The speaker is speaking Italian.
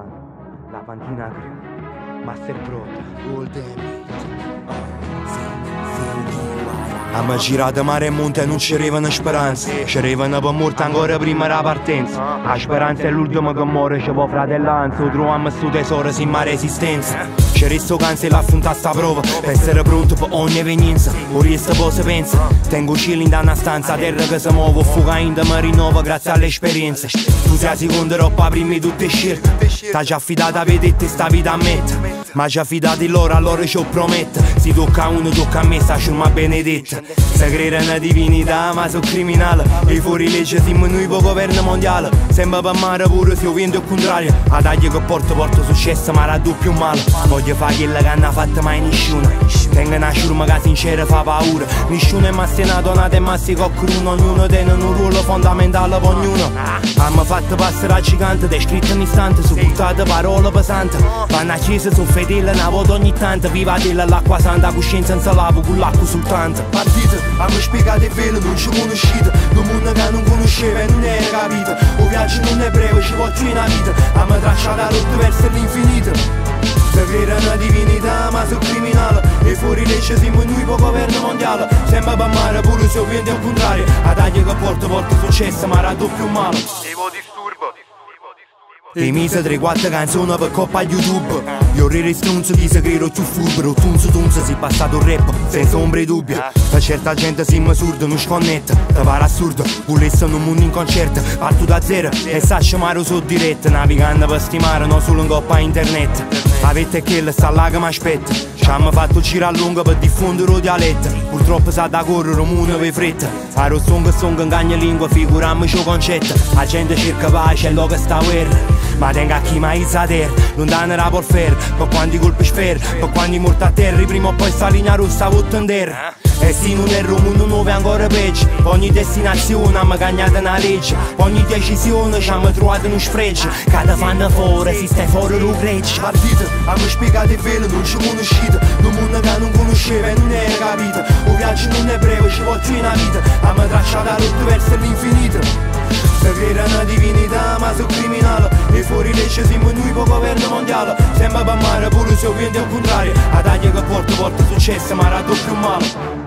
mano, la pantina Master Pro, All damage. Abbiamo girato mare e monte e non c'erano speranze. C'erano per morte ancora prima della partenza. La speranza è l'ultima che muore, ci può fratellanza. Troviamo sto tesoro sin mare esistenza. C'è resto cansa e l'affronta sta prova per essere pronto per ogni evenienza. Ora questa cosa pensa. Tengo chilling da una stanza, terra che si muove, fuga in mi rinnova grazie alle esperienze. Tu sei seconda roba prima di tutte scelte. T'ha già affidata a vedete sta vita a metta. Ma già fidati loro, allora ci prometto. Si tocca a uno, tocca a me, sta ciurma benedetta. Se crede una divinità, ma sono criminale. E fuori legge siamo noi per governo mondiale. Sembra per mare pure se io vento il contrario. A taglia che porto successo, ma raddoppio male. Voglio fare quello che hanno fatto mai nessuno. Tengo una ciurma che sincera fa paura. Nessuno è massenato, nato e massico crudo. Ognuno tiene un ruolo fondamentale per ognuno. Hanno fatto passare a gigante, descritto un istante. Su buttate parole pesanti. Vanno a chiesa, sono fedele, una volta ogni tanto. Viva della l'acqua santa, coscienza non si lava con l'acqua soltanto. Partite, hanno spiegato il velo, non ci conoscete. Un mondo che non conosceva e non era capito. Un viaggio non è breve, ci può giù una vita. Hanno tracciato la rotta verso l'infinito. Se crede una divinità, ma sono criminale. E fuori legge siamo noi per governo mondiale. Sembra per mare pure se io vento al contrario. A taglia che porto successo, ma raddoppio male. Tipo disturbo. E mise 3-4 canzoni per coppa a YouTube. Io rire stronzo chi si credo più furbo. Tunzo si passato il rap senza ombra di dubbio. Per certa gente siamo surdo, non sconnetta. Te pare assurdo, volesse un mondo in concerto. Parto da zero e saccio mare su diretta. Navigando per stimare, non solo in coppa internet. Avete che sta là che mi aspetta. Ci hanno fatto il giro a lungo per diffondere il dialetto. Purtroppo sa da correre un mondo per fretta. A lo song ingagna lingua, figuriamoci il concetto. La gente cerca pace e lo che sta guerra. Ma tenga a chi mai sa terra, lontano da porfer. Per quanti colpi sfer, per quanti morti a terra. Prima o poi sta linea rossa votto in terra. E se non è un mondo nuovo è ancora peggio. Ogni destinazione abbiamo cagnato una legge. Ogni decisione ci hanno trovato uno sfregio. Cada fanno fuori, si stai fuori lo gregge. Partite, hanno spiegato il velo, non ci conoscete. Un mondo che non conosceva e non era capito. Un viaggio non è breve, ci vuole giù una vita. Hanno tracciato la rotta verso l'infinito. Se crede una divinità, ma sono criminale. E fuori legge siamo noi per governo mondiale. Sembra per mare pure se io vento al contrario. A taglia che porto successo, ma raddoppio male.